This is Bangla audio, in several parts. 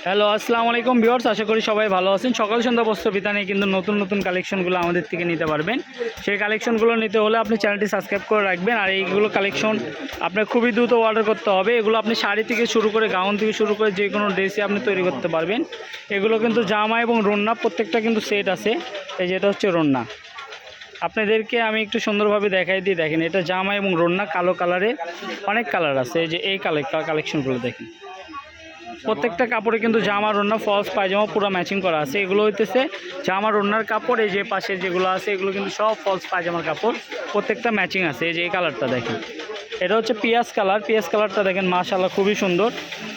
হ্যালো, আসসালামু আলাইকুম ভিউয়ার্স। আশা করি সবাই ভালো আছেন। সকাল সন্ধ্যা বস্ত্র বিতানে কিন্তু নতুন নতুন কালেকশনগুলো আমাদের থেকে নিতে পারবেন। সেই কালেকশনগুলো নিতে হলে আপনি চ্যানেলটি সাবস্ক্রাইব করে রাখবেন। আর এইগুলো কালেকশন আপনার খুবই দ্রুত অর্ডার করতে হবে। এগুলো আপনি শাড়ি থেকে শুরু করে গাউন থেকে শুরু করে যে কোনো ড্রেসে আপনি তৈরি করতে পারবেন। এগুলো কিন্তু জামা এবং রন্না প্রত্যেকটা কিন্তু সেট আছে। এই যেটা হচ্ছে রন্না, আপনাদেরকে আমি একটু সুন্দরভাবে দেখাই দিই। দেখেন, এটা জামা এবং রন্না কালো কালারের, অনেক কালার আছে। এই যে এই কালেকশনগুলো দেখেন, প্রত্যেকটা কাপড়ে কিন্তু জামা রন্না ফলস পায়জামা পুরো ম্যাচিং করা আছে। এগুলো হইতেছে জামা রন্নার কাপড়। এই যে পাশে যেগুলো আছে এগুলো কিন্তু সব ফলস পায়জামার কাপড়, প্রত্যেকটা ম্যাচিং আছে। এই যে এই কালারটা দেখেন, এটা হচ্ছে পিঁয়াজ কালার। পিঁয়াজ কালারটা দেখেন, মাশাআল্লাহ খুবই সুন্দর।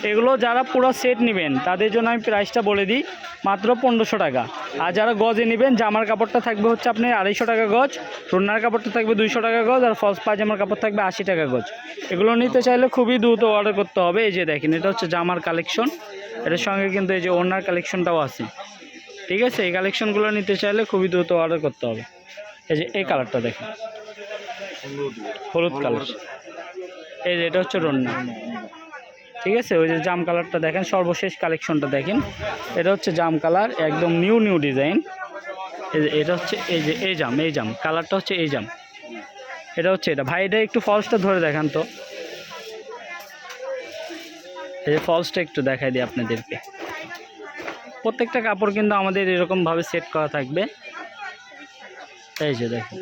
এগুলো যারা পুরো সেট নেবেন তাদের জন্য আমি প্রাইসটা বলে দিই, মাত্র 1500 টাকা। আর যারা গজে নেবেন, জামার কাপড়টা থাকবে হচ্ছে আপনার 250 টাকা গজ, রন্নার কাপড়টা থাকবে 200 টাকা গজ, আর ফলস পায়জামার কাপড় থাকবে 80 টাকা গজ। এগুলো নিতে চাইলে খুবই দ্রুত অর্ডার করতে হবে। এই যে দেখেন, এটা হচ্ছে জামার কালেকশন, এটার সঙ্গে কিন্তু এই যে ওড়নার কালেকশনটাও আছে। ঠিক আছে, এই কালেকশনগুলো নিতে চাইলে খুবই দ্রুত অর্ডার করতে হবে। এই যে এই কালারটা দেখেন, হলুদ কালার। এই যে এটা হচ্ছে রন্না। ঠিক আছে, ওই যে জাম কালারটা দেখেন, সর্বশেষ কালেকশনটা দেখেন, এটা হচ্ছে জাম কালার, একদম নিউ ডিজাইন। এটা হচ্ছে এই জাম কালারটা হচ্ছে এই জাম। এটা হচ্ছে এটা ভাই, এটা একটু ফলসটা ধরে দেখান তো। এই যে ফলসটা একটু দেখাই দিই আপনাদেরকে। প্রত্যেকটা কাপড় কিন্তু আমাদের এরকমভাবে সেট করা থাকবে। এই যে দেখেন,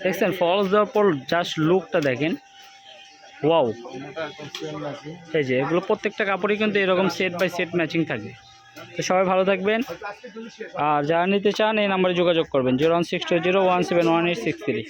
দেখছেন ফলস দেওয়ার পর জাস্ট লুকটা দেখেন, ওয়াও। এই যে এগুলো প্রত্যেকটা কাপড়ই কিন্তু এরকম সেট বাই সেট ম্যাচিং থাকবে। তো সবাই ভালো থাকবেন। আর যারা নিতে চান এই নাম্বারে যোগাযোগ করবেন, 01620171863।